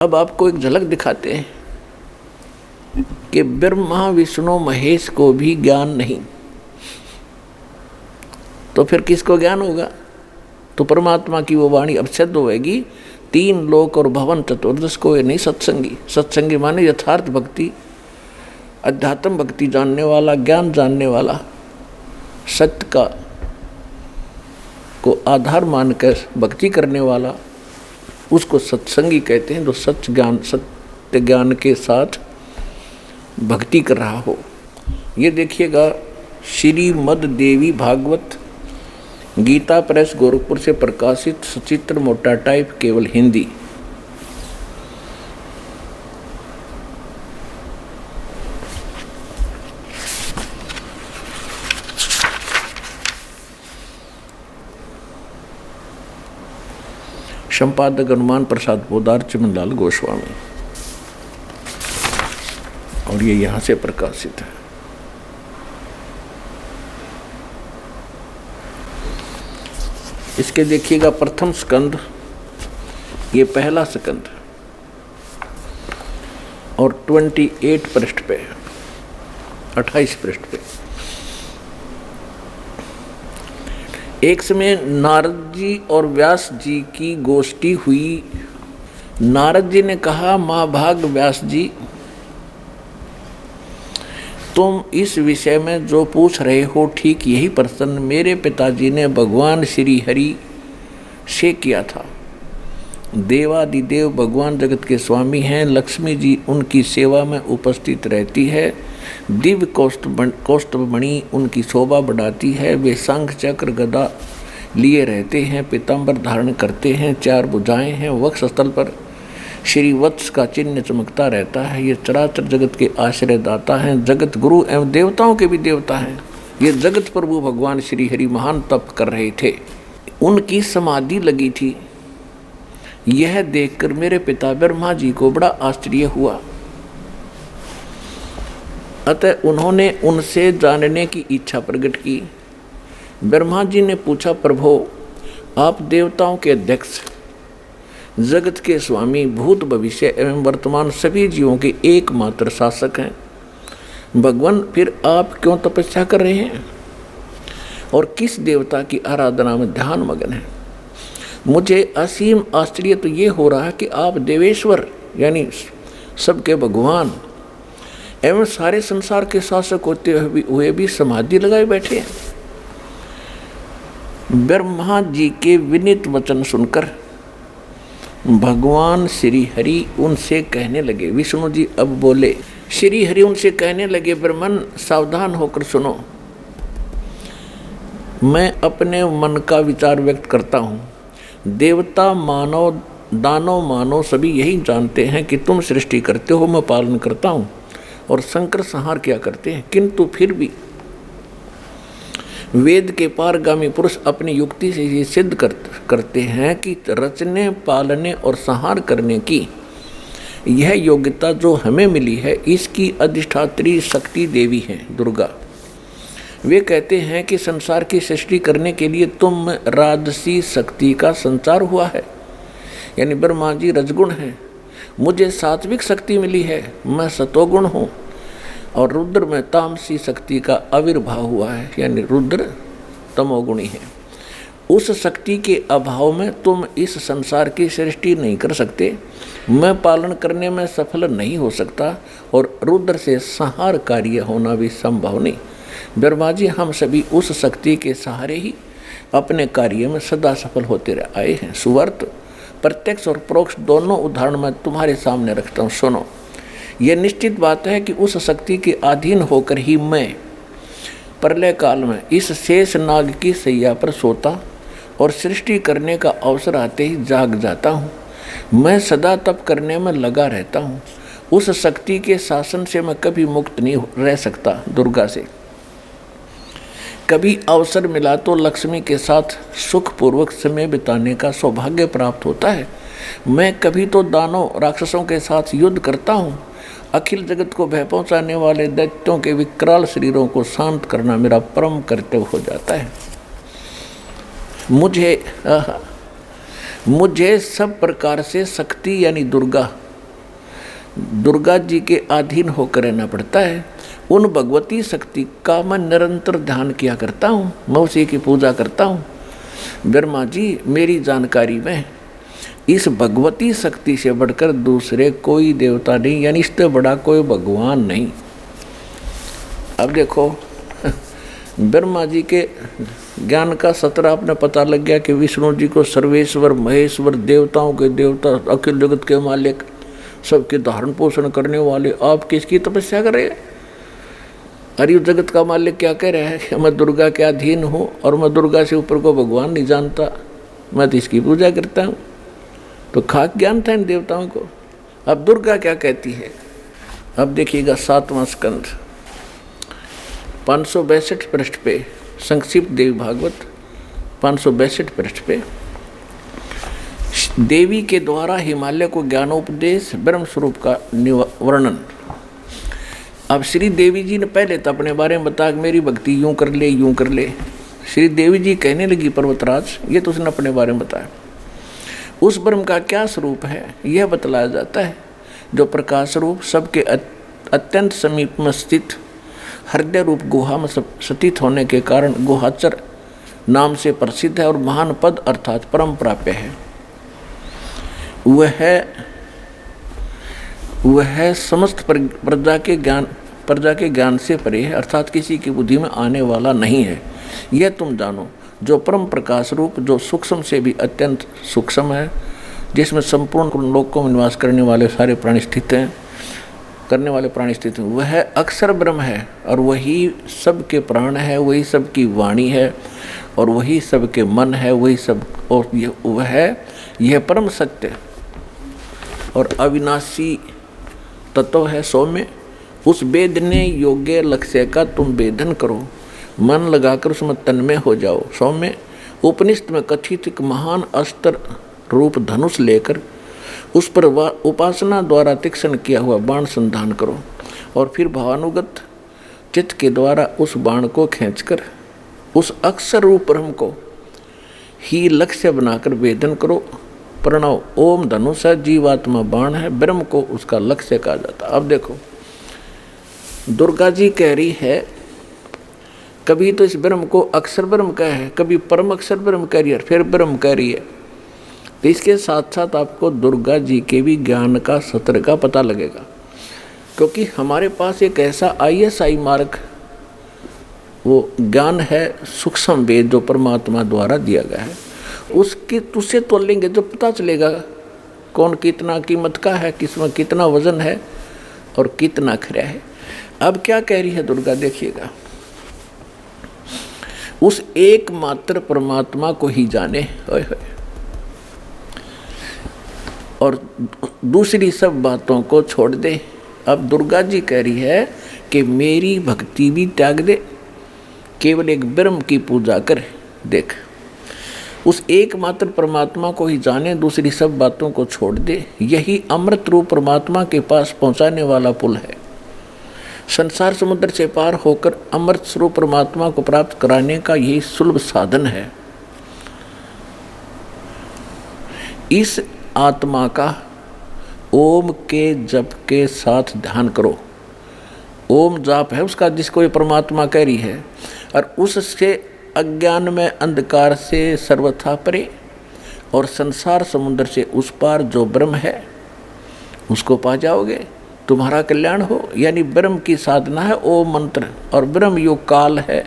अब आपको एक झलक दिखाते हैं कि ब्रह्मा विष्णु महेश को भी ज्ञान नहीं, तो फिर किसको ज्ञान होगा? तो परमात्मा की वो वाणी अब सिद्ध होएगी, तीन लोक और भवन चतुर्दश को ये नहीं सत्संगी। सत्संगी माने यथार्थ भक्ति, अध्यात्म भक्ति जानने वाला, ज्ञान जानने वाला, सत्य का को आधार मानकर भक्ति करने वाला, उसको सत्संगी कहते हैं। जो सत्य ज्ञान, सत्य ज्ञान के साथ भक्ति कर रहा हो। ये देखिएगा श्रीमद् देवी भागवत गीता प्रेस गोरखपुर से प्रकाशित, सचित्र मोटा टाइप, केवल हिंदी। संपादक हनुमान प्रसाद पोदार, चिमनलाल गोस्वामी, और ये यहाँ से प्रकाशित है। इसके देखिएगा प्रथम स्कंद, ये पहला स्कंद, और 28 पृष्ठ पे, 28 पृष्ठ पे। एक समय नारद जी और व्यास जी की गोष्ठी हुई। नारद जी ने कहा, महाभाग व्यास जी, तुम इस विषय में जो पूछ रहे हो ठीक यही प्रश्न मेरे पिताजी ने भगवान श्री हरि से किया था। देवादिदेव भगवान जगत के स्वामी हैं। लक्ष्मी जी उनकी सेवा में उपस्थित रहती है। दिव्य कौस्तुभमणि उनकी शोभा बढ़ाती है। वे शंख चक्र गदा लिए रहते हैं, पीताम्बर धारण करते हैं, 4 भुजाएं हैं, वक्षस्थल पर श्री वत्स का चिन्ह चमकता रहता है। ये चराचर जगत के आश्रय दाता हैं, जगत गुरु एवं देवताओं के भी देवता हैं। ये जगत प्रभु भगवान श्री हरि महान तप कर रहे थे, उनकी समाधि लगी थी। यह देखकर मेरे पिता ब्रह्मा जी को बड़ा आश्चर्य हुआ। अतः उन्होंने उनसे जानने की इच्छा प्रकट की। ब्रह्मा जी ने पूछा, प्रभो, आप देवताओं के अध्यक्ष, जगत के स्वामी, भूत भविष्य एवं वर्तमान सभी जीवों के एकमात्र शासक हैं। भगवान, फिर आप क्यों तपस्या कर रहे हैं और किस देवता की आराधना में ध्यान मगन हैं? मुझे असीम आश्चर्य तो ये हो रहा है कि आप देवेश्वर यानी सबके भगवान एवं सारे संसार के शासक होते हुए भी समाधि लगाए बैठे हैं। ब्रह्मा जी के विनीत वचन सुनकर भगवान श्री हरि उनसे कहने लगे, विष्णु जी अब बोले, श्री हरि उनसे कहने लगे, ब्रह्मन सावधान होकर सुनो, मैं अपने मन का विचार व्यक्त करता हूँ। देवता, मानव, दानव, मानव सभी यही जानते हैं कि तुम सृष्टि करते हो, मैं पालन करता हूँ और संकर संहार क्या करते हैं। किंतु फिर भी वेद के पारगामी पुरुष अपनी युक्ति से ये सिद्ध करते हैं कि रचने, पालने और संहार करने की यह योग्यता जो हमें मिली है, इसकी अधिष्ठात्री शक्ति देवी है दुर्गा। वे कहते हैं कि संसार की सृष्टि करने के लिए तुम राजसी शक्ति का संचार हुआ है, यानी ब्रह्मा जी रजगुण हैं, मुझे सात्विक शक्ति मिली है, मैं सतोगुण हूँ, और रुद्र में तामसी शक्ति का आविर्भाव हुआ है, यानी रुद्र तमोगुणी है। उस शक्ति के अभाव में तुम इस संसार की सृष्टि नहीं कर सकते, मैं पालन करने में सफल नहीं हो सकता, और रुद्र से संहार कार्य होना भी संभव नहीं। ब्रह्मा जी, हम सभी उस शक्ति के सहारे ही अपने कार्य में सदा सफल होते आए हैं। सुवर्त, प्रत्यक्ष और परोक्ष दोनों उदाहरण मैं तुम्हारे सामने रखता हूँ, सुनो। यह निश्चित बात है कि उस शक्ति के अधीन होकर ही मैं प्रलय काल में इस शेष नाग की सैया पर सोता और सृष्टि करने का अवसर आते ही जाग जाता हूँ। मैं सदा तप करने में लगा रहता हूँ। उस शक्ति के शासन से मैं कभी मुक्त नहीं रह सकता। दुर्गा से कभी अवसर मिला तो लक्ष्मी के साथ सुखपूर्वक समय बिताने का सौभाग्य प्राप्त होता है। मैं कभी तो दानव राक्षसों के साथ युद्ध करता हूँ। अखिल जगत को भय पहुँचाने वाले दैत्यों के विकराल शरीरों को शांत करना मेरा परम कर्तव्य हो जाता है। मुझे सब प्रकार से शक्ति यानी दुर्गा दुर्गा जी के अधीन होकर रहना पड़ता है। उन भगवती शक्ति का मैं निरंतर ध्यान किया करता हूँ, मैं उसी की पूजा करता हूँ। ब्रह्मा जी, मेरी जानकारी में इस भगवती शक्ति से बढ़कर दूसरे कोई देवता नहीं, यानी इससे बड़ा कोई भगवान नहीं। अब देखो ब्रह्मा जी के ज्ञान का सतरा अपने पता लग गया कि विष्णु जी को सर्वेश्वर, महेश्वर, देवताओं के देवता, अखिल जगत के मालिक, सबके धारण पोषण करने वाले, आप किसकी तपस्या कर रहे हैं? अरे जगत का मालिक क्या कह रहा है कि मैं दुर्गा के अधीन हूँ और मैं दुर्गा से ऊपर को भगवान नहीं जानता, मैं तो इसकी पूजा करता हूँ। तो खाक ज्ञान था इन देवताओं को। अब दुर्गा क्या कहती है, अब देखिएगा 7वां स्कंद 562 पृष्ठ पे, संक्षिप्त देवी भागवत 562 पृष्ठ पे, देवी के द्वारा हिमालय को ज्ञानोपदेश ब्रह्म स्वरूप का वर्णन। अब श्री देवी जी ने पहले तो अपने बारे में बताया कि मेरी भक्ति यूं कर ले, यूं कर ले। श्री देवी जी कहने लगी पर्वतराज, ये तो उसने अपने बारे में बताया। उस ब्रह्म का क्या स्वरूप है यह बतलाया जाता है, जो प्रकाश रूप, सबके अत्यंत समीप में स्थित, हृदय रूप गुहा में स्थित होने के कारण गुहाचर नाम से प्रसिद्ध है और महान पद अर्थात परम प्राप्य है। वह समस्त प्रजा के ज्ञान से परे है, अर्थात किसी की बुद्धि में आने वाला नहीं है। यह तुम जानो, जो परम प्रकाश रूप, जो सूक्ष्म से भी अत्यंत सूक्ष्म है, जिसमें संपूर्ण लोकों में निवास करने वाले सारे प्राणी स्थित हैं, वह अक्षर ब्रह्म है और वही सबके प्राण है, वही सबकी वाणी है और वही सबके मन है, वही सब, और यह परम सत्य और अविनाशी तत्व है। सौम्य, उस वेदने योग्य लक्ष्य का तुम वेदन करो, मन लगाकर उसमें तन्मय हो जाओ। सौम्य, उपनिषद में कथित एक महान अस्त्र रूप धनुष लेकर उस पर उपासना द्वारा तीक्ष्ण किया हुआ बाण संधान करो और फिर भावानुगत चित्त के द्वारा उस बाण को खींचकर उस अक्षर रूप ब्रह्म को ही लक्ष्य बनाकर वेदन करो। प्रणव, ओम धनुष है, जीवात्मा बाण है, ब्रह्म को उसका लक्ष्य कहा जाता। अब देखो दुर्गा जी कह रही है, कभी तो इस ब्रह्म को अक्षर ब्रह्म कह है, कभी परम अक्षर ब्रह्म कह रही है, फिर ब्रह्म कह रही है। तो इसके साथ साथ आपको दुर्गा जी के भी ज्ञान का सत्र का पता लगेगा, क्योंकि हमारे पास एक ऐसा ISI मार्ग वो ज्ञान है, सूक्ष्म वेद जो परमात्मा द्वारा दिया गया है, उससे तोलेंगे जो पता चलेगा कौन कितना कीमत का है, किसमें कितना वजन है और कितना खरा है। अब क्या कह रही है दुर्गा, देखिएगा, उस एकमात्र परमात्मा को ही जाने और दूसरी सब बातों को छोड़ दे। अब दुर्गा जी कह रही है कि मेरी भक्ति भी त्याग दे, केवल एक ब्रह्म की पूजा कर। देख, उस एकमात्र परमात्मा को ही जाने, दूसरी सब बातों को छोड़ दे। यही अमृत रूप परमात्मा के पास पहुंचाने वाला पुल है। संसार समुद्र से पार होकर अमृत स्वरूप परमात्मा को प्राप्त कराने का यही सुलभ साधन है। इस आत्मा का ओम के जप के साथ ध्यान करो। ओम जाप है उसका, जिसको ये परमात्मा कह रही है, और उससे अज्ञान में अंधकार से सर्वथा परे और संसार समुद्र से उस पार जो ब्रह्म है उसको पा जाओगे, तुम्हारा कल्याण हो। यानी ब्रह्म की साधना है ओम मंत्र, और ब्रह्म योग काल है।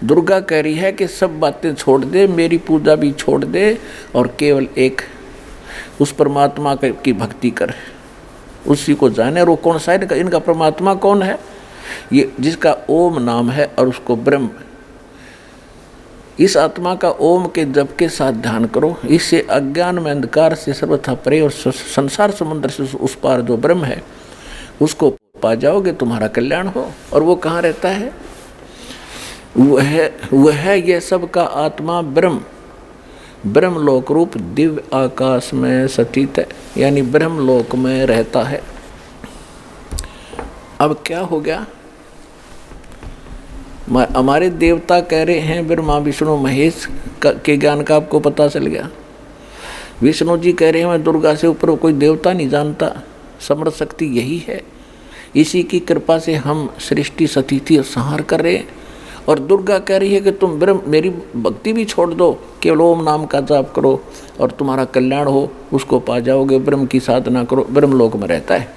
दुर्गा कह रही है कि सब बातें छोड़ दे, मेरी पूजा भी छोड़ दे और केवल एक उस परमात्मा की भक्ति कर, उसी को जाने। और वो कौन सा है, इनका परमात्मा कौन है, ये जिसका ओम नाम है, और उसको ब्रह्म, इस आत्मा का ओम के जप के साथ ध्यान करो। इससे अज्ञान में अंधकार से सर्वथा परे और संसार समुद्र से उस पार जो ब्रह्म है उसको पा जाओगे, तुम्हारा कल्याण हो। और वो कहाँ रहता है, वह यह सब का आत्मा ब्रह्मलोक रूप दिव्य आकाश में स्थित है, यानी ब्रह्मलोक में रहता है। अब क्या हो गया, हमारे देवता कह रहे हैं ब्रह्मा विष्णु महेश के ज्ञान का आपको पता चल गया। विष्णु जी कह रहे हैं मैं दुर्गा से ऊपर कोई देवता नहीं जानता, समर्थ शक्ति यही है। इसी की कृपा से हम सृष्टि स्थिति और संहार कर रहे हैं। और दुर्गा कह रही है कि तुम ब्रह्म मेरी भक्ति भी छोड़ दो, केवल ओम नाम का जाप करो और तुम्हारा कल्याण हो, उसको पा जाओगे। ब्रह्म की साधना करो, ब्रह्मलोक में रहता है।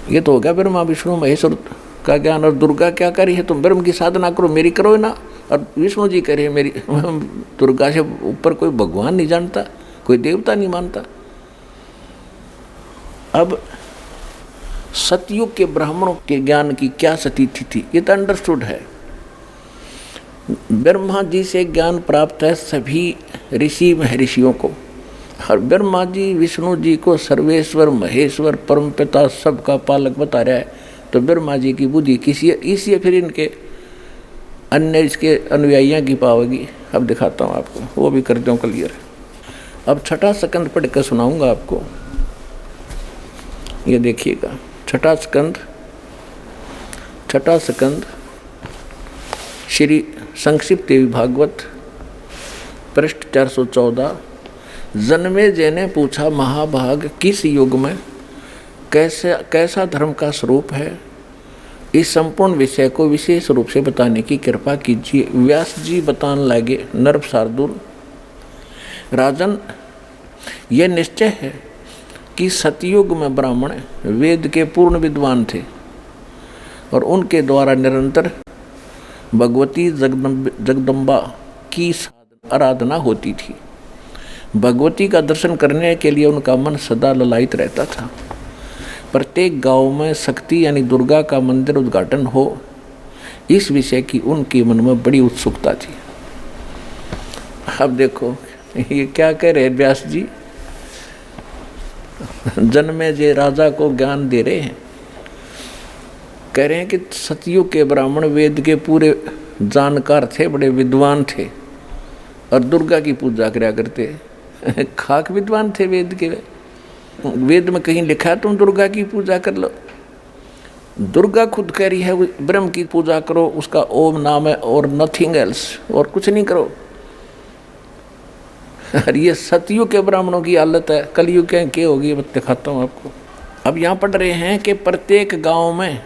ये तो हो गया ब्रह्मा विष्णु महेश्वर का ज्ञान। और दुर्गा क्या कर रही है, तुम ब्रह्म की साधना करो, मेरी करो ना। और विष्णु जी कह रहे हैं मेरी। दुर्गा से ऊपर कोई भगवान नहीं जानता, कोई देवता नहीं मानता। अब सतयुग के ब्राह्मणों के ज्ञान की क्या स्थिति थी, ये तो अंडरस्टूड है। ब्रह्मा जी से ज्ञान प्राप्त है सभी ऋषि महर्षियों को। और ब्रह्मा जी विष्णु जी को सर्वेश्वर महेश्वर परमपिता सबका पालक बता रहा है। तो ब्रह्मा जी की बुद्धि किसी इसलिए फिर इनके अन्य इसके अनुयायियों की पावेगी। अब दिखाता हूँ आपको, वो भी कर दूँ क्लियर। अब छठा स्कंद पढ़ कर सुनाऊंगा आपको, ये देखिएगा। छठा स्कंद श्री संक्षिप्त देवी भागवत पृष्ठ 414। जन्मेजय ने पूछा, महाभाग किस युग में कैसा धर्म का स्वरूप है, इस संपूर्ण विषय को विशेष रूप से बताने की कृपा कीजिए। व्यास जी बताने लगे, नर्प शार्दूल, राजन यह निश्चय है कि सतयुग में ब्राह्मण वेद के पूर्ण विद्वान थे और उनके द्वारा निरंतर भगवती जगदम्बा की आराधना होती थी। भगवती का दर्शन करने के लिए उनका मन सदा ललायित रहता था। प्रत्येक गांव में शक्ति यानी दुर्गा का मंदिर उद्घाटन हो, इस विषय की उनके मन में बड़ी उत्सुकता थी। अब देखो ये क्या कह रहे हैं व्यास जी, जन्मेजय राजा को ज्ञान दे रहे हैं। कह रहे हैं कि सतयुग के ब्राह्मण वेद के पूरे जानकार थे, बड़े विद्वान थे और दुर्गा की पूजा किया करते। खाक विद्वान थे वेद के। वेद में कहीं लिखा है तुम दुर्गा की पूजा कर लो? दुर्गा खुद कह रही है ब्रह्म की पूजा करो, उसका ओम नाम है और नथिंग एल्स, और कुछ नहीं करो। और ये सतयुग के ब्राह्मणों की हालत है। कलयुग क्या होगी मैं दिखाता हूँ आपको। अब यहाँ पढ़ रहे हैं कि प्रत्येक गांव में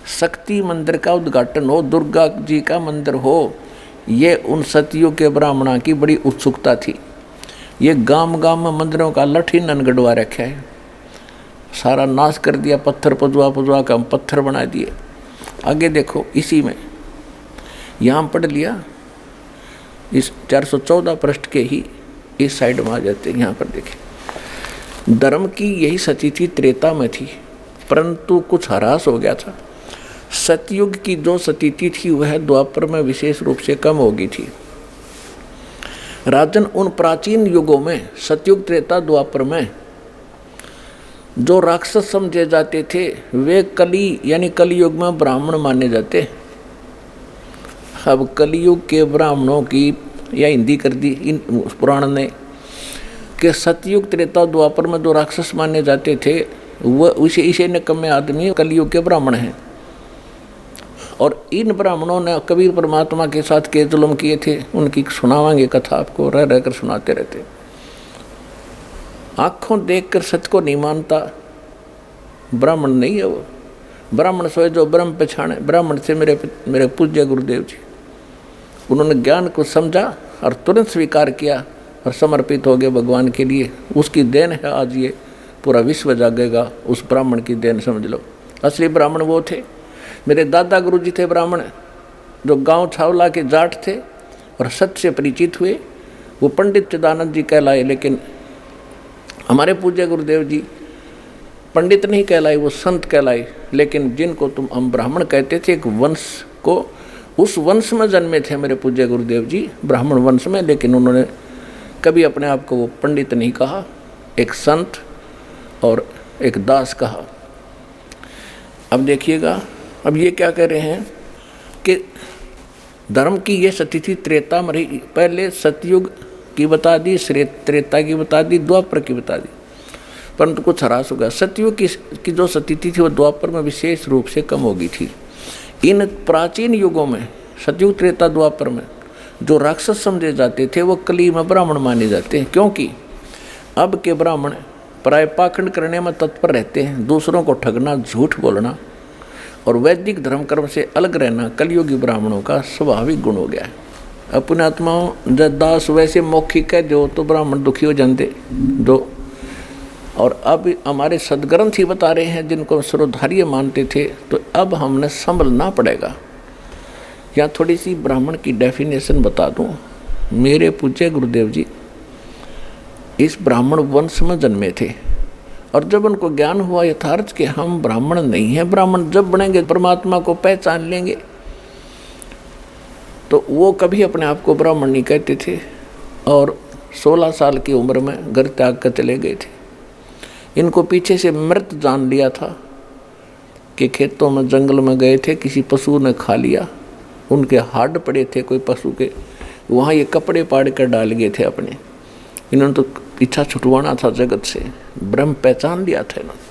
शक्ति मंदिर का उद्घाटन हो, दुर्गा जी का मंदिर हो, ये उन सतयुग के ब्राह्मणों की बड़ी उत्सुकता थी। ये गांव गांव में मंदिरों का लठ ही ननगढ़वा रखा है, सारा नाश कर दिया, पत्थर पुजवा का पत्थर बना दिए। आगे देखो, इसी में यहाँ पढ़ लिया, इस 414 पृष्ठ के ही इस साइड में आ जाते हैं। यहाँ पर देखें, धर्म की यही स्थिति त्रेता में थी, परंतु कुछ ह्रास हो गया था। सतयुग की जो स्थिति थी वह द्वापर में विशेष रूप से कम हो गई थी। राजन, उन प्राचीन युगों में सतयुग त्रेता द्वापर में जो राक्षस समझे जाते थे वे कली यानी कलयुग में ब्राह्मण माने जाते। अब कलयुग के ब्राह्मणों की या हिंदी कर दी इन पुराण ने कि सतयुग त्रेता द्वापर में जो राक्षस माने जाते थे वह इसे निकम्मे आदमी कलयुग के ब्राह्मण हैं। और इन ब्राह्मणों ने कबीर परमात्मा के साथ के जुल्म किए थे, उनकी सुनावांगे कथा आपको, रह रहकर सुनाते रहते। आँखों देखकर सच को नहीं मानता, ब्राह्मण नहीं है वो। ब्राह्मण सोए जो ब्रह्म पहचाने। ब्राह्मण से मेरे पूज्य गुरुदेव जी, उन्होंने ज्ञान को समझा और तुरंत स्वीकार किया और समर्पित हो गए भगवान के लिए। उसकी देन है आज ये पूरा विश्व जागेगा, उस ब्राह्मण की देन समझ लो। असली ब्राह्मण वो थे। मेरे दादा गुरुजी थे ब्राह्मण, जो गांव छावला के जाट थे और सत्य से परिचित हुए। वो पंडित चिदानंद जी कहलाए, लेकिन हमारे पूज्य गुरुदेव जी पंडित नहीं कहलाए, वो संत कहलाए। लेकिन जिनको हम ब्राह्मण कहते थे, एक वंश को, उस वंश में जन्मे थे मेरे पूज्य गुरुदेव जी, ब्राह्मण वंश में। लेकिन उन्होंने कभी अपने आप को वो पंडित नहीं कहा, एक संत और एक दास कहा। अब देखिएगा, अब ये क्या कह रहे हैं कि धर्म की ये स्थिति त्रेता में रही। पहले सतयुग की बता दी, त्रेता की बता दी, द्वापर की बता दी, परंतु कुछ ह्रास हो गया। सतयुग की जो स्थिति थी वो द्वापर में विशेष रूप से कम हो गई थी। इन प्राचीन युगों में सतयुग त्रेता द्वापर में जो राक्षस समझे जाते थे वो कली में ब्राह्मण माने जाते हैं, क्योंकि अब के ब्राह्मण प्राय पाखंड करने में तत्पर रहते हैं, दूसरों को ठगना, झूठ बोलना और वैदिक धर्म कर्म से अलग रहना कलयुगी ब्राह्मणों का स्वाभाविक गुण हो गया है। अपने आत्माओं जब दास वैसे मौखिक कह दो तो ब्राह्मण दुखी हो जाते जो। और अब हमारे सदग्रंथ ही बता रहे हैं जिनको सर्वधार्य मानते थे, तो अब हमने संभलना पड़ेगा। यहाँ थोड़ी सी ब्राह्मण की डेफिनेशन बता दूँ। मेरे पूज्य गुरुदेव जी इस ब्राह्मण वंश में जन्मे थे और जब उनको ज्ञान हुआ यथार्थ कि हम ब्राह्मण नहीं हैं, ब्राह्मण जब बनेंगे परमात्मा को पहचान लेंगे, तो वो कभी अपने आप को ब्राह्मण नहीं कहते थे और 16 साल की उम्र में घर त्याग कर चले गए थे। इनको पीछे से मृत जान लिया था कि खेतों में जंगल में गए थे, किसी पशु ने खा लिया, उनके हाड पड़े थे कोई पशु के, वहाँ ये कपड़े पाड़ कर डाल गए थे अपने। इन्होंने तो पीछा छुटवाना था जगत से, ब्रह्म पहचान लिया था इन्होंने।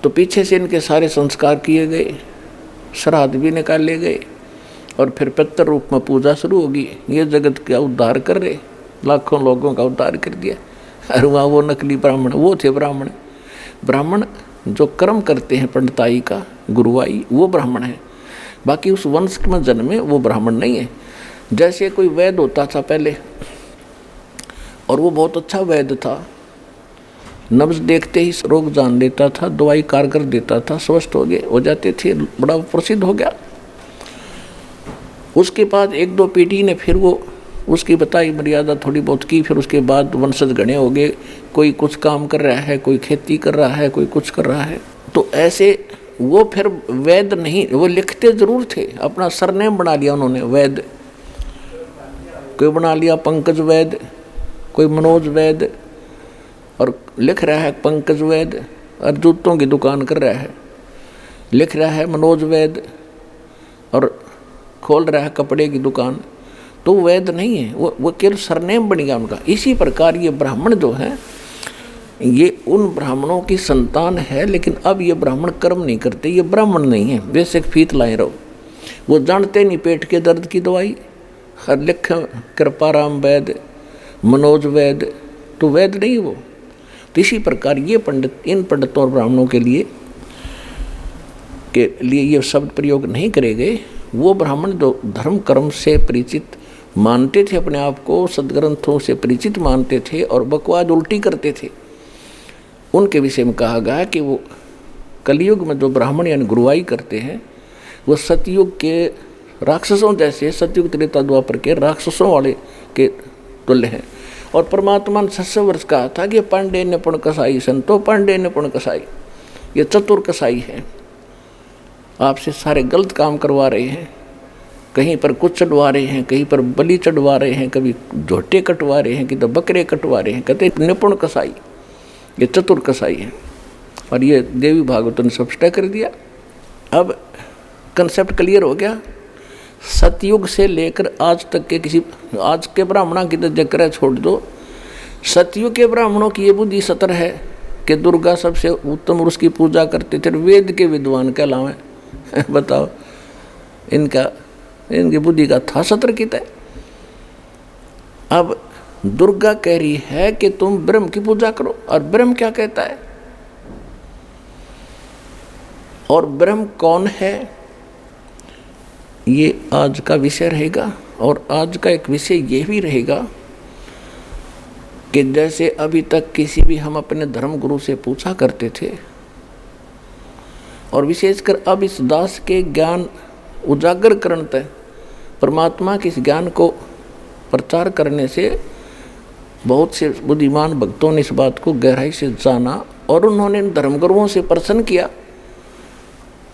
तो पीछे से इनके सारे संस्कार किए गए, श्राद्ध भी निकाले गए और फिर पितृ रूप में पूजा शुरू होगी। ये जगत का उद्धार कर रहे, लाखों लोगों का उद्धार कर दिया। और वहाँ वो नकली ब्राह्मण, वो थे ब्राह्मण। ब्राह्मण जो कर्म करते हैं पंडिताई का, गुरुवाई, वो ब्राह्मण है। बाकी उस वंश में जन्मे वो ब्राह्मण नहीं है। जैसे कोई वैद्य होता था पहले और वो बहुत अच्छा वैद्य था, नब्ज देखते ही रोग जान लेता था, दवाई कारगर देता था, स्वस्थ हो जाते थे, बड़ा प्रसिद्ध हो गया। उसके बाद 1-2 पीढ़ी ने फिर वो उसकी बताई मर्यादा थोड़ी बहुत की, फिर उसके बाद वंशज गणे हो गए। कोई कुछ काम कर रहा है, कोई खेती कर रहा है, कोई कुछ कर रहा है। तो ऐसे वो फिर वैद्य नहीं, वो लिखते जरूर थे, अपना सरनेम बना लिया उन्होंने वैद्य। कोई बना लिया पंकज वैद्य, कोई मनोज वैद्य, और लिख रहा है पंकज वैद्य, और जूतों की दुकान कर रहा है, लिख रहा है मनोज वैद्य, और खोल रहा है कपड़े की दुकान। तो वैद्य नहीं है, वो केवल सरनेम बन गया उनका। इसी प्रकार ये ब्राह्मण जो है, ये उन ब्राह्मणों की संतान है, लेकिन अब ये ब्राह्मण कर्म नहीं करते, ये ब्राह्मण नहीं है, बेशक फीत लाए रहो। वो जानते नहीं पेट के दर्द की दवाई। हर लिख कृपाराम वैद्य, मनोज वैद्य, तो वैद्य नहीं वो। तो इसी प्रकार ये पंडित, इन पंडितों और ब्राह्मणों के लिए ये शब्द प्रयोग नहीं करे गए। वो ब्राह्मण जो धर्म कर्म से परिचित मानते थे, अपने आप को सदग्रंथों से परिचित मानते थे और बकवाद उल्टी करते थे, उनके विषय में कहा गया कि वो कलयुग में जो ब्राह्मण यानी गुरुवाई करते हैं, वो सतयुग के राक्षसों जैसे, सतयुग त्रेता द्वापर के राक्षसों वाले के तुल्य हैं। और परमात्मा ने 600 वर्ष कहा था कि पांडे निपुण कसाई संतो, पांडे निपुण कसाई, ये चतुर कसाई है, आपसे सारे गलत काम करवा रहे हैं, कहीं पर कुछ चढ़वा रहे हैं, कहीं पर बलि चढ़वा रहे हैं, कभी झोटे कटवा रहे हैं, कि तो बकरे कटवा रहे हैं। कहते निपुण कसाई, ये चतुर कसाई है। और ये देवी भागवत ने स्पष्ट कर दिया। अब कंसेप्ट क्लियर हो गया। सतयुग से लेकर आज तक के किसी, आज के ब्राह्मणों की तो जिक्र छोड़ दो, सतयुग के ब्राह्मणों की ये बुद्धि सतर है कि दुर्गा सबसे उत्तम और उसकी पूजा करते थे, वेद के विद्वान कहलावे। बताओ, इनकी बुद्धि का था सतर कित है। अब दुर्गा कह रही है कि तुम ब्रह्म की पूजा करो, और ब्रह्म क्या कहता है, और ब्रह्म कौन है, ये आज का विषय रहेगा। और आज का एक विषय ये भी रहेगा कि जैसे अभी तक किसी भी हम अपने धर्म गुरु से पूछा करते थे, और विशेषकर अब इस दास के ज्ञान उजागर करने तक परमात्मा के इस ज्ञान को प्रचार करने से बहुत से बुद्धिमान भक्तों ने इस बात को गहराई से जाना, और उन्होंने धर्मगुरुओं से प्रश्न किया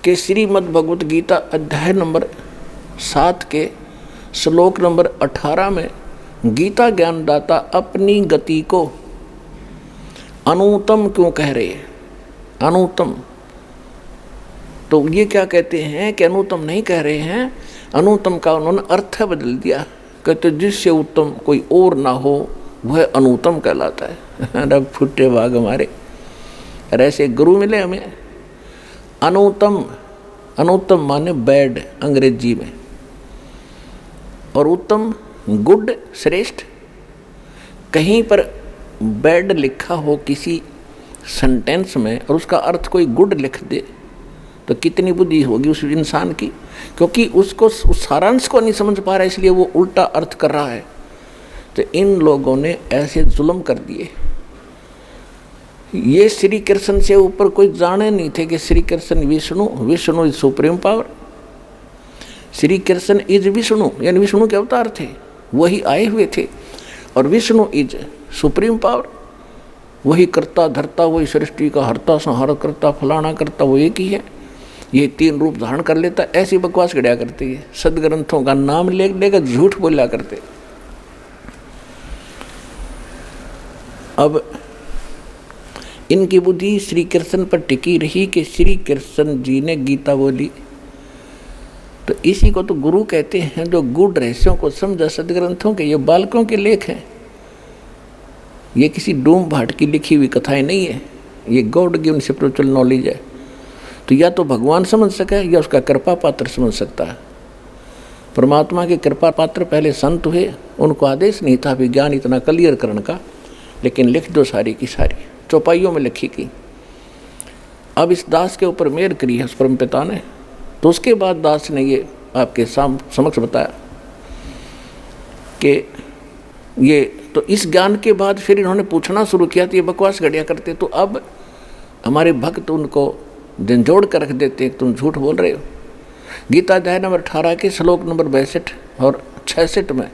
कि श्रीमद् भगवत गीता अध्याय नंबर 7 के श्लोक नंबर 18 में गीता ज्ञानदाता अपनी गति को अनुत्तम क्यों कह रहे हैं। अनुत्तम, तो ये क्या कहते हैं कि अनुत्तम नहीं कह रहे हैं, अनुत्तम का उन्होंने अर्थ बदल दिया। कहते जिससे उत्तम कोई और ना हो वह अनुत्तम कहलाता है। रब फुटे भाग हमारे, ऐसे गुरु मिले हमें। अनुत्तम, अनुत्तम माने बैड अंग्रेजी में, और उत्तम गुड श्रेष्ठ। कहीं पर बैड लिखा हो किसी सेंटेंस में और उसका अर्थ कोई गुड लिख दे तो कितनी बुद्धि होगी उस इंसान की, क्योंकि उसको उस सारांश को नहीं समझ पा रहा है इसलिए वो उल्टा अर्थ कर रहा है। तो इन लोगों ने ऐसे जुल्म कर दिए। ये श्री कृष्ण से ऊपर कोई जाने नहीं थे कि Shri Krishna Vishnu, Vishnu is supreme power, Shri Krishna is Vishnu, यानी विष्णु के अवतार थे, वही आए हुए थे, और विष्णु इज सुप्रीम पावर, वही करता धरता, वही सृष्टि का हरता संहार करता, फलाना करता, वो एक ही है, ये 3 रूप धारण कर लेता। ऐसी बकवास गढ़िया करती है, सदग्रंथों का नाम ले लेकर झूठ बोला करते। अब इनकी बुद्धि श्री कृष्ण पर टिकी रही कि श्री कृष्ण जी ने गीता बोली, तो इसी को तो गुरु कहते हैं, जो गूढ़ रहस्यों को समझा सदग्रंथों के। ये बालकों के लेख हैं, ये किसी डूम भाट की लिखी हुई कथाएं नहीं है, ये गॉड गिवन स्पिरिचुअल नॉलेज है। तो या तो भगवान समझ सके या उसका कृपा पात्र समझ सकता है। परमात्मा के कृपा पात्र पहले संत हुए, उनको आदेश नहीं था विज्ञान इतना क्लियर करने का, लेकिन लिख दो सारी की सारी, चौपाइयों में लिखी की। अब इस दास के ऊपर मेहर करी है उस परम पिता ने, तो उसके बाद दास ने ये आपके समक्ष बताया कि ये, तो इस ज्ञान के बाद फिर इन्होंने पूछना शुरू किया, तो ये बकवास गढ़िया करते। तो अब हमारे भक्त उनको झंझोड़ कर रख देते, तुम झूठ बोल रहे हो। गीता अध्याय नंबर 18 के श्लोक नंबर 62 और 66 में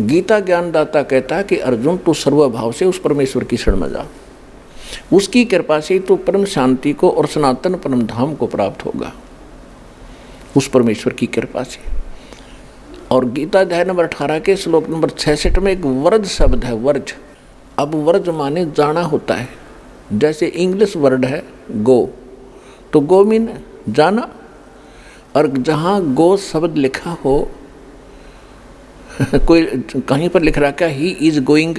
गीता ज्ञानदाता कहता है कि अर्जुन तू सर्वभाव से उस परमेश्वर की शरण में जा, उसकी कृपा से तू परम शांति को और सनातन परम धाम को प्राप्त होगा, उस परमेश्वर की कृपा से। और गीता अध्याय नंबर 18 के श्लोक नंबर 66 में एक वर्ज शब्द है, वर्ज। अब वर्ज माने जाना होता है, जैसे इंग्लिश वर्ड है गो, तो गो मीन जाना, और जहाँ गो शब्द लिखा हो कोई कहीं पर लिख रखा ही इज गोइंग,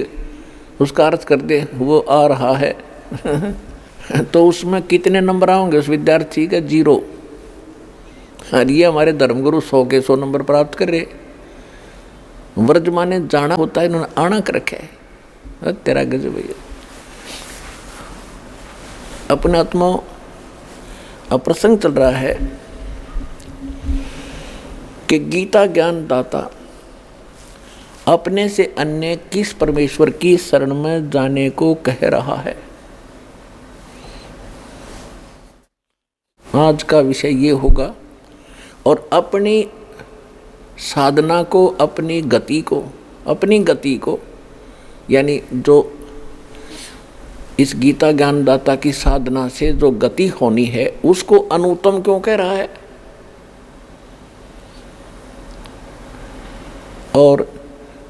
उसका अर्थ कर दे वो आ रहा है तो उसमें कितने नंबर आओगे उस विद्यार्थी का? 0। और ये हमारे धर्मगुरु 100 के 100 नंबर प्राप्त कर रहे। वर्ज माने जाना होता है, इन्होंने आना कर रखा है। तेरा गजब भैया। अपने आत्मा अब प्रसंग चल रहा है कि गीता ज्ञान दाता अपने से अन्य किस परमेश्वर की शरण में जाने को कह रहा है। आज का विषय ये होगा, और अपनी साधना को, अपनी गति को यानी जो इस गीता ज्ञानदाता की साधना से जो गति होनी है उसको अनुत्तम क्यों कह रहा है। और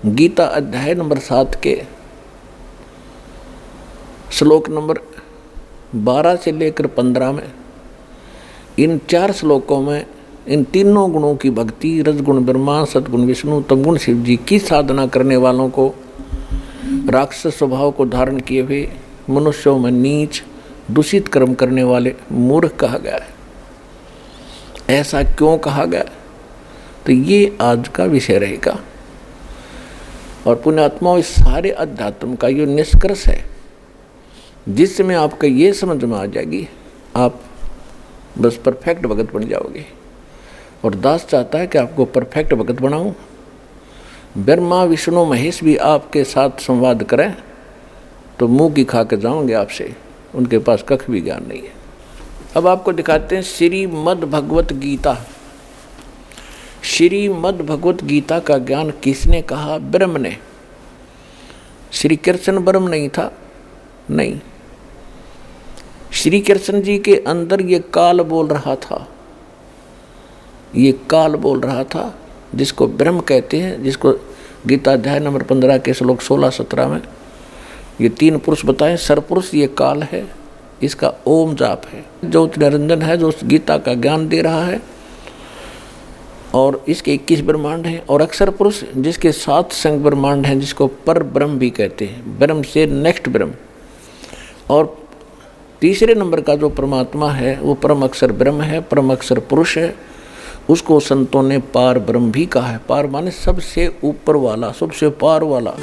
गीता अध्याय नंबर 7 के श्लोक नंबर 12 से लेकर 15 में, इन 4 श्लोकों में इन तीनों गुणों की भक्ति, रजगुण ब्रह्मा, सतगुण विष्णु, तमगुण शिव जी की साधना करने वालों को, राक्षस स्वभाव को धारण किए हुए मनुष्यों में नीच दूषित कर्म करने वाले मूर्ख कहा गया है। ऐसा क्यों कहा गया, तो ये आज का विषय रहेगा। और पुण्यात्माओं, इस सारे अध्यात्म का ये निष्कर्ष है जिसमें आपका ये समझ में आ जाएगी, आप बस परफेक्ट भगत बन जाओगे। और दास चाहता है कि आपको परफेक्ट भगत बनाऊं। ब्रह्मा विष्णु महेश भी आपके साथ संवाद करें तो मुंह की खा के जाओगे आपसे, उनके पास कख भी ज्ञान नहीं है। अब आपको दिखाते हैं श्रीमद् भगवत गीता। श्रीमद् भगवत गीता का ज्ञान किसने कहा? ब्रह्म ने। श्री कृष्ण ब्रह्म नहीं था? नहीं, श्री कृष्ण जी के अंदर ये काल बोल रहा था, ये काल बोल रहा था जिसको ब्रह्म कहते हैं, जिसको गीता अध्याय नंबर 15 के श्लोक 16-17 में ये 3 पुरुष बताएं। सरपुरुष ये काल है, इसका ओम जाप है, ज्योति निरंजन है जो गीता का ज्ञान दे रहा है, और इसके 21 ब्रह्मांड हैं। और अक्षर पुरुष जिसके 7 संग ब्रह्मांड हैं, जिसको पर ब्रह्म भी कहते हैं, ब्रह्म से नेक्स्ट ब्रह्म। और तीसरे नंबर का जो परमात्मा है वो परम अक्षर ब्रह्म है, परम अक्षर पुरुष है, उसको संतों ने पार ब्रह्म भी कहा है। पार माने सबसे ऊपर वाला, सबसे पार वाला।